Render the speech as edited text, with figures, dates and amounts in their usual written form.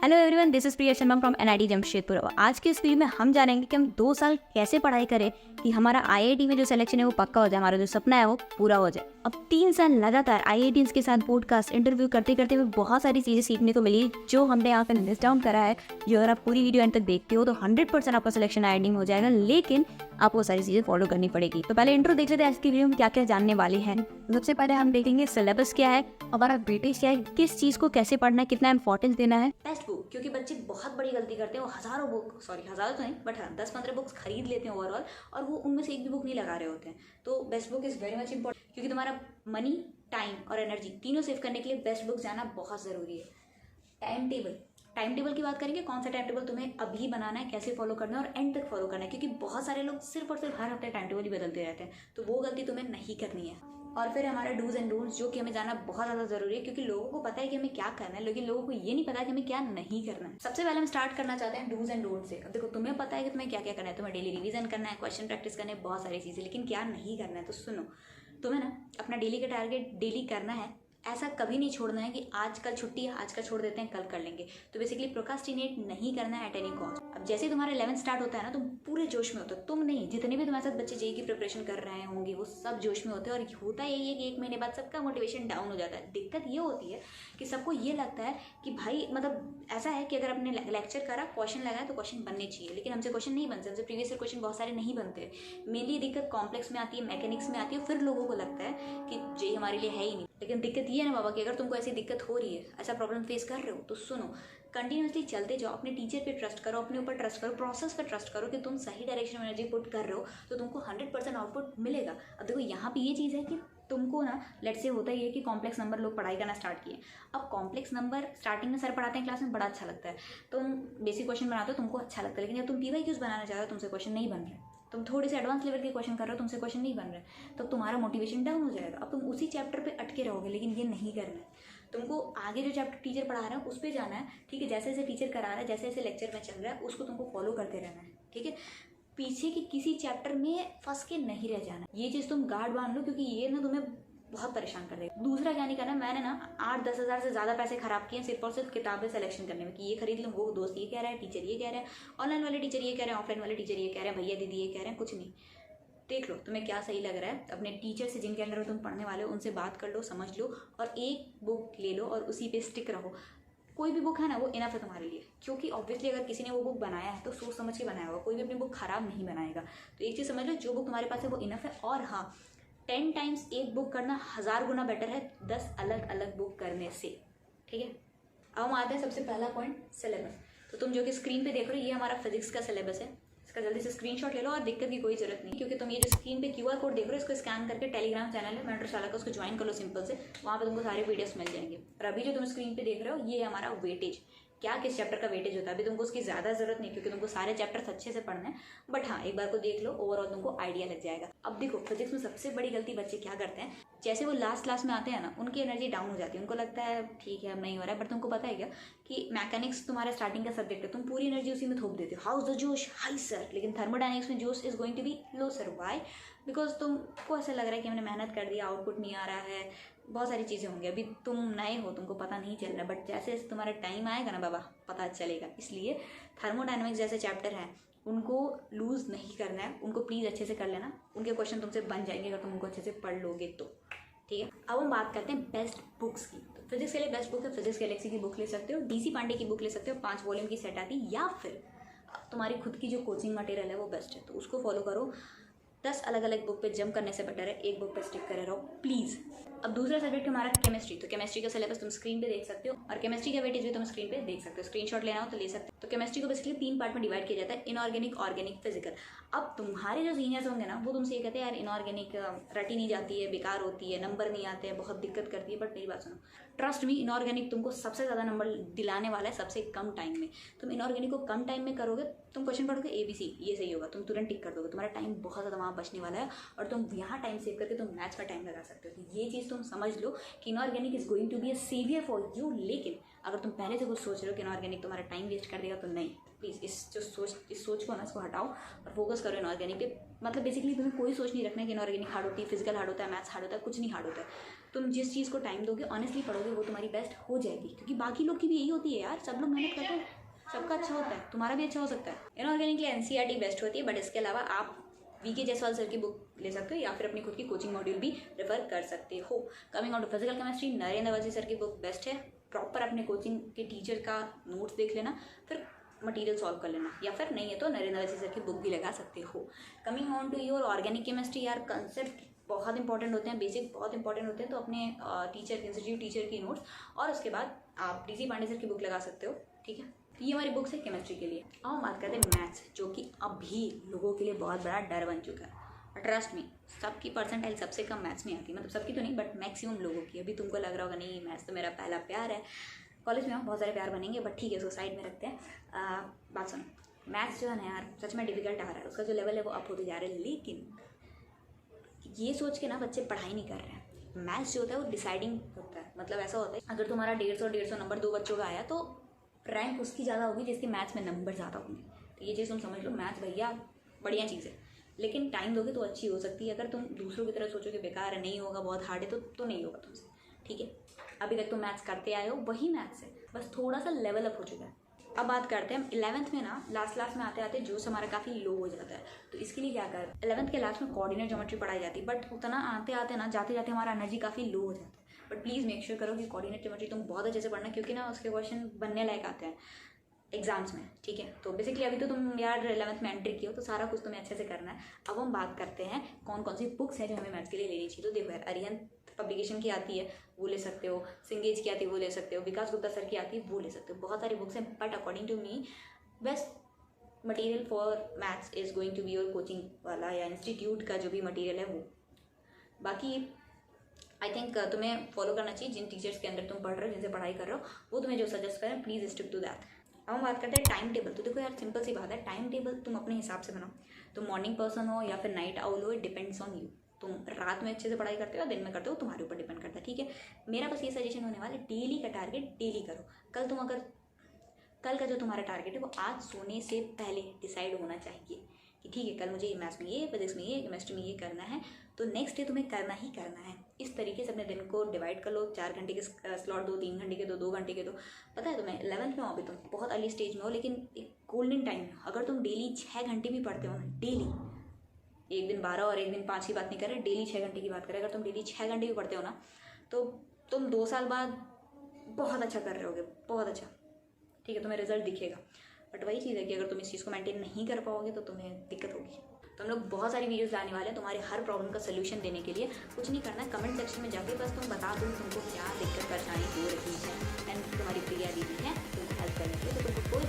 Hello everyone, this is Priya Sharma from NIT Jamshedpur. आज के इस वीडियो में हम जानेंगे कि हम 2 साल कैसे पढ़ाई करें कि हमारा आईआईटी में जो सिलेक्शन है वो पक्का हो जाए, हमारा जो सपना है वो पूरा हो जाए। अब 3 साल लगातार आईआईटीज के साथ पॉडकास्ट इंटरव्यू करते करते हमें बहुत सारी चीज़ें सीखने को मिली जो हमने यहाँ पे लिस्ट डाउन करा है। जो अगर आप पूरी वीडियो एंड तक देखते हो तो 100% आपका सिलेक्शन आईआईटी में हो जाएगा, लेकिन आपको सारी चीज़ें फॉलो करनी पड़ेगी। तो पहले इंट्रो देख लेते हैं आज की वीडियो में क्या क्या जानने वाले हैं। सबसे पहले हम देखेंगे सिलेबस क्या है, हमारा वेटेज क्या है, किस चीज़ को कैसे पढ़ना है, कितना इंपॉर्टेंस देना है। टेक्स्ट बुक, क्योंकि बच्चे बहुत बड़ी गलती करते हैं, वो हज़ारों तो नहीं बट हाँ 10-15 बुक्स खरीद लेते हैं ओवरऑल, और वो उनमें से एक भी बुक नहीं लगा रहे होते हैं। तो best book is very much important, क्योंकि तुम्हारा मनी, टाइम और एनर्जी तीनों सेव करने के लिए बेस्ट बुक जाना बहुत ज़रूरी है। टाइम टेबल की बात करेंगे, कौन सा टाइम टेबल तुम्हें अभी बनाना है, कैसे फॉलो करना है और एंड तक फॉलो करना है, क्योंकि बहुत सारे लोग सिर्फ और सिर्फ हर हफ्ते टाइम टेबल ही बदलते रहते हैं, तो वो गलती तुम्हें नहीं करनी है। और फिर हमारा डूज एंड डोंट्स, जो कि हमें जाना बहुत ज़्यादा ज़रूरी है, क्योंकि लोगों को पता है कि हमें क्या करना है, लेकिन लोगों को ये नहीं पता कि हमें क्या नहीं करना है। सबसे पहले हम स्टार्ट करना चाहते हैं डूज एंड डोंट्स से। अब देखो, तुम्हें पता है कि तुम्हें क्या क्या करना है, तुम्हें डेली रिवीजन करना है, क्वेश्चन प्रैक्टिस करना है, बहुत सारी चीज़ें, लेकिन क्या नहीं करना है। तो सुनो, तुम्हें ना अपना डेली का टारगेट डेली करना है। ऐसा कभी नहीं छोड़ना है कि आज कल छुट्टी है, आज कल छोड़ देते हैं, कल कर लेंगे। तो बेसिकली प्रोक्रास्टिनेट नहीं करना है एट एनी कॉस्ट। अब जैसे ही तुम्हारा 11th स्टार्ट होता है ना, तुम पूरे जोश में होते हो। तुम नहीं, जितने भी तुम्हारे साथ बच्चे जेई की प्रिपरेशन कर रहे होंगे वो सब जोश में होते हैं। और होता यही है कि 1 महीने बाद सबका मोटिवेशन डाउन हो जाता है। दिक्कत ये होती है कि सबको ये लगता है कि भाई, मतलब ऐसा है कि अगर अपने लेक्चर करा, क्वेश्चन लगाया तो क्वेश्चन बनने चाहिए, लेकिन हमसे क्वेश्चन नहीं बनते, हमसे प्रीवियस ईयर क्वेश्चन बहुत सारे नहीं बनते। मेनली दिक्कत कॉम्प्लेक्स में आती है, मैकेनिक्स में आती है, फिर लोगों को लगता है कि जेई हमारे लिए है ही नहीं। लेकिन दिक्कत ये है ना बाबा, कि अगर तुमको ऐसी दिक्कत हो रही है, ऐसा प्रॉब्लम फेस कर रहे हो, तो सुनो, कंटिन्यूसली चलते जाओ, अपने टीचर पे ट्रस्ट करो, अपने ऊपर ट्रस्ट करो, प्रोसेस पे ट्रस्ट करो कि तुम सही डायरेक्शन में एनर्जी पुट कर रहे हो तो तुमको 100% आउटपुट मिलेगा। अब देखो, यहाँ पे ये चीज़ है कि तुमको ना, लेट्स से होता ही है कि कॉम्प्लेक्स नंबर लोग पढ़ाई करना स्टार्ट किए। अब कॉम्प्लेक्स नंबर स्टार्टिंग में सर पढ़ाते हैं क्लास में, बड़ा अच्छा लगता है, तुम बेसिक क्वेश्चन बनाते हो, तुमको अच्छा लगता है, लेकिन जब तुम पीवाईक्यूज बनाना चाह रहे हो, तुमसे क्वेश्चन नहीं बन रहे, तुम थोड़े से एडवांस लेवल के क्वेश्चन कर रहे हो, तुमसे क्वेश्चन नहीं बन रहे, तो तुम्हारा मोटिवेशन डाउन हो जाएगा। अब तुम उसी चैप्टर पे अटके रहोगे, लेकिन ये नहीं करना है। तुमको आगे जो चैप्टर टीचर पढ़ा रहा है उस पर जाना है, ठीक है। जैसे जैसे टीचर करा रहा है, जैसे जैसे लेक्चर में चल रहा है, उसको तुमको फॉलो करते रहना है, ठीक है। पीछे के किसी चैप्टर में फंस के नहीं रह जाना, ये चीज़ तुम गार्ड बांध लो, क्योंकि ये ना तुम्हें बहुत परेशान कर देगा। दूसरा क्या नहीं करना, मैंने ना 8-10 हज़ार से ज़्यादा पैसे खराब किए सिर्फ और सिर्फ किताबें सेलेक्शन करने में, कि ये खरीद लूँ, वो दोस्त ये कह रहा है, टीचर ये कह रहा है, ऑनलाइन वाले टीचर ये कह रहे हैं, ऑफलाइन वाले टीचर ये कह रहे हैं, भैया दीदी ये कह रहे हैं। कुछ नहीं, देख लो तुम्हें क्या सही लग रहा है। अपने टीचर से जिनके अंडर तुम पढ़ने वाले हो उनसे बात कर लो, समझ लो, और एक बुक ले लो और उसी पे स्टिक रहो। कोई भी बुक है ना, वो इनफ है तुम्हारे लिए, क्योंकि ऑब्वियसली अगर किसी ने वो बुक बनाया है तो सोच समझ के बनाया होगा, कोई भी अपनी बुक खराब नहीं बनाएगा। तो एक चीज़ समझ लो, जो बुक तुम्हारे पास है वो इनफ है। और हाँ, 10 टाइम्स एक बुक करना 1000 गुना बेटर है 10 अलग अलग बुक करने से, ठीक है। अब हम आते हैं सबसे पहला पॉइंट, सिलेबस। तो तुम जो कि स्क्रीन पे देख रहे हो, ये हमारा फिजिक्स का सिलेबस है। इसका जल्दी से स्क्रीनशॉट ले लो, और दिक्कत की कोई जरूरत नहीं, क्योंकि तुम ये जो स्क्रीन पे क्यूआर कोड देख रहे हो, इसको स्कैन करके टेलीग्राम चैनल है मेंटरशाला का, उसको ज्वाइन कर लो सिंपल से, वहाँ पे तुमको सारे वीडियोस मिल जाएंगे। और अभी जो तुम स्क्रीन पे देख रहे हो, ये हमारा वेटेज, क्या किस चैप्टर का वेटेज होता है। अभी तुमको उसकी ज़्यादा जरूरत नहीं, क्योंकि तुमको सारे चैप्टर्स अच्छे से पढ़ने हैं, बट हाँ एक बार को देख लो, ओवरऑल तुमको आइडिया लग जाएगा। अब देखो, फिजिक्स में सबसे बड़ी गलती बच्चे क्या करते हैं, जैसे वो लास्ट क्लास में आते हैं ना, उनकी एनर्जी डाउन हो जाती है, उनको लगता है ठीक है अब नहीं हो रहा है। बट तुमको पता है क्या कि मैकेनिक्स तुम्हारा स्टार्टिंग का सब्जेक्ट है, तुम पूरी एनर्जी उसी में थोप देते हो, हाउ द जोश हाई सर, लेकिन थर्मोडायनेमिक्स में जोश is going to be low sir. Why? Because तुमको ऐसा लग रहा है कि हमने मेहनत कर दिया, आउटपुट नहीं आ रहा है, बहुत सारी चीज़ें होंगी, अभी तुम नए हो, तुमको पता नहीं चल रहा, बट जैसे जैसे तुम्हारा टाइम आएगा ना बाबा, पता चलेगा। इसलिए थर्मोडायनेमिक्स जैसे चैप्टर हैं उनको लूज़ नहीं करना है, उनको प्लीज़ अच्छे से कर लेना, उनके क्वेश्चन तुमसे बन जाएंगे अगर तुम उनको अच्छे से पढ़ लोगे तो, ठीक है। अब हम बात करते हैं बेस्ट बुक्स की। तो फिजिक्स के लिए बेस्ट बुक है, फिजिक्स गैलेक्सी की बुक ले सकते हो, डीसी पांडे की बुक ले सकते हो, 5 वॉल्यूम की सेट आती, या फिर तुम्हारी खुद की जो कोचिंग मटेरियल है वो बेस्ट है, तो उसको फॉलो करो। 10 अलग अलग बुक पे जंप करने से बेटर है एक बुक पे स्टिक करे रहो प्लीज़। अब दूसरा सब्जेक्ट हमारा केमिस्ट्री, तो केमिस्ट्री का सिलेबस तुम स्क्रीन पे देख सकते हो, और केमिस्ट्री का वेटेज भी तुम स्क्रीन पे देख सकते हो, स्क्रीनशॉट लेना हो तो ले सकते हो। तो केमिस्ट्री को बेसिकली 3 पार्ट में डिवाइड किया जाता है, इनऑर्गेनिक, ऑर्गेनिक, फिजिकल। अब तुम्हारे जो सीनियर्स होंगे ना, वो तुमसे ये कहते हैं यार इनऑर्गेनिक रटी नहीं जाती है, बेकार होती है, नंबर नहीं आते हैं, बहुत दिक्कत करती है। बट मेरी बात सुनो, ट्रस्ट मी, इनऑर्गेनिक तुमको सबसे ज़्यादा नंबर दिलाने वाला है सबसे कम टाइम में। तुम इनऑर्गेनिक को कम टाइम में करोगे, तुम क्वेश्चन पढ़ोगे ABC ये सही होगा, तुम तुरंत टिक कर दोगे, तुम्हारा टाइम बहुत ज़्यादा वहाँ बचने वाला है, और तुम यहाँ टाइम सेव करके तुम मैथ्स का टाइम लगा सकते हो। तो ये चीज़ तुम समझ लो कि inorganic is going to be a saviour for you, लेकिन अगर तुम पहले से कुछ सोच रहे हो कि इनऑर्गेनिक तुम्हारा टाइम वेस्ट कर देगा तो नहीं, प्लीज़ इस सोच को ना इसको हटाओ और फोकस करो इनऑर्गेनिक पे। मतलब बेसिकली तुम्हें कोई सोच नहीं रखना है कि इनऑर्गेनिक हार्ड होती है, फिजिकल हार्ड होता है, मैथ्स हार्ड होता है, कुछ नहीं हार्ड होता है। तुम जिस चीज़ को टाइम दोगे, ऑनेस्टली पढ़ोगे, वो तुम्हारी बेस्ट हो जाएगी, क्योंकि बाकी लोग की भी यही होती है यार। सब लोग मेहनत करते हैं, सबका अच्छा होता है, तुम्हारा भी अच्छा हो सकता है। इनऑर्गेनिक के लिए एनसीईआरटी बेस्ट होती है, बट इसके अलावा आप वीके जायसवाल सर की बुक ले सकते हो या फिर अपनी खुद की कोचिंग मॉड्यूल भी रेफर कर सकते हो। Coming on to physical chemistry, Narendra Awasthi sir की बुक बेस्ट है। प्रॉपर अपने कोचिंग के टीचर का नोट्स देख लेना, फिर मटेरियल सॉल्व कर लेना, या फिर नहीं है तो नरेंद्र अवस्थी सर की बुक भी लगा सकते हो। Coming on to your organic chemistry, यार कंसेप्ट बहुत इंपॉर्टेंट होते हैं, बेसिक बहुत इंपॉर्टेंट होते हैं, तो अपने टीचर इंस्टीट्यूट टीचर की नोट्स और उसके बाद आप डीसी पांडे सर की बुक लगा सकते हो, ठीक है। तो ये हमारी बुक्स है केमिस्ट्री के लिए। अब हम बात करते हैं मैथ्स, जो कि अभी लोगों के लिए बहुत बड़ा डर बन चुका है। ट्रस्ट मी, सबकी परसेंटाइल सबसे कम मैथ्स में आती है, मतलब सबकी तो नहीं बट मैक्सिमम लोगों की। अभी तुमको लग रहा होगा नहीं मैथ्स तो मेरा पहला प्यार है, कॉलेज में बहुत सारे प्यार बनेंगे, बट ठीक है उसको साइड में रखते हैं। बात सुनो, मैथ्स जो है ना यार सच में डिफिकल्ट आ रहा है, उसका जो लेवल है वो अप होते जा रहा है, लेकिन ये सोच के ना बच्चे पढ़ाई नहीं कर रहे हैं। मैथ्स जो होता है वो डिसाइडिंग होता है, मतलब ऐसा होता है अगर तुम्हारा 150 नंबर 2 बच्चों का आया तो रैंक उसकी ज़्यादा होगी जिसके मैथ्स में नंबर ज़्यादा होंगे। तो ये चीज़ तुम समझ लो, मैथ्स भैया बढ़िया चीज़ है, लेकिन टाइम दोगे तो अच्छी हो सकती है। अगर तुम दूसरों की तरह सोचो कि बेकार है, नहीं होगा, बहुत हार्ड है, तो नहीं होगा तुमसे, ठीक है। अभी तक तुम मैथ्स करते आए हो, वही मैथ्स है, बस थोड़ा सा लेवल अप हो चुका है। अब बात करते हैं 11th में ना, लास्ट में आते आते जोश हमारा काफ़ी लो हो जाता है। तो इसके लिए क्या कर, 11th के लास्ट में कोऑर्डिनेट ज्योमेट्री पढ़ाई जाती है, बट उतना आते आते ना जाते जाते हमारा एनर्जी काफ़ी लो हो जाता है। बट प्लीज़ मेक श्योर करो कि कोऑर्डिनेट ज्योमेट्री तुम बहुत अच्छे से पढ़ना, क्योंकि ना उसके क्वेश्चन बनने लायक आते हैं एग्जाम्स में, ठीक है। तो बेसिकली अभी तो तुम यार 11th में एंट्री की हो, तो सारा कुछ तुम्हें अच्छे से करना है। अब हम बात करते हैं कौन कौन सी बुक्स हैं जो हमें मैथ्स के लिए लेनी चाहिए। तो देखो यार, अरिहंत पब्लिकेशन की आती है वो ले सकते हो, सिंगेज की आती है वो ले सकते हो, विकास गुप्ता सर की आती है वो ले सकते हो, बहुत सारी बुक्स हैं। But according to me best material for maths is going to be your coaching वाला या इंस्टीट्यूट का जो भी मटेरियल है वो। बाकी आई थिंक तुम्हें फॉलो करना चाहिए जिन टीचर्स के अंदर तुम पढ़ रहे हो, जिनसे पढ़ाई कर रहे हो, वो तुम्हें जो सजेस्ट करें प्लीज़ स्टिक टू दैट। अब हम बात करते हैं टाइम टेबल। तो देखो यार, सिंपल सी बात है, टाइम टेबल तुम अपने हिसाब से बनाओ। तुम मॉर्निंग पर्सन हो या फिर नाइट आउल हो, इट डिपेंड्स ऑन यू। तुम रात में अच्छे से पढ़ाई करते हो या दिन में करते हो, तुम्हारे ऊपर डिपेंड करता है, ठीक है। मेरा बस ये सजेशन होने वाला है, डेली का टारगेट डेली करो। कल का जो तुम्हारा टारगेट है वो आज सोने से पहले डिसाइड होना चाहिए कि ठीक है कल मुझे ये मैथ्स में ये, फिजिक्स में ये, केमिस्ट्री में ये करना है, तो नेक्स्ट डे तुम्हें करना ही करना है। इस तरीके से अपने दिन को डिवाइड कर लो, 4 घंटे के स्लॉट दो, 3 घंटे के दो, 2 घंटे के दो। पता है तुम्हें 11th में हो अभी, तुम बहुत अर्ली स्टेज में हो, लेकिन एक गोल्डन टाइम है। अगर तुम डेली 6 घंटे भी पढ़ते हो ना, डेली, एक दिन 12 और एक दिन 5 की बात नहीं कर रहे, डेली 6 घंटे की बात करें, अगर तुम डेली 6 घंटे भी पढ़ते हो ना, तो तुम 2 साल बाद बहुत अच्छा कर रहे होगे, बहुत अच्छा, ठीक है, तुम्हें रिजल्ट दिखेगा। बट वही चीज़ है कि अगर तुम इस चीज़ को मेंटेन नहीं कर पाओगे तो तुम्हें दिक्कत होगी। तो हम लोग बहुत सारी वीडियोस लाने वाले हैं तुम्हारे हर प्रॉब्लम का सोल्यूशन देने के लिए। कुछ नहीं करना है, कमेंट सेक्शन में जाके बस तुम बता दो तुमको क्या दिक्कत परेशानी हो रही है, एंड तुम्हारी प्रिया दीदी है तुमको हेल्प करने के लिए। तो तुमको कोई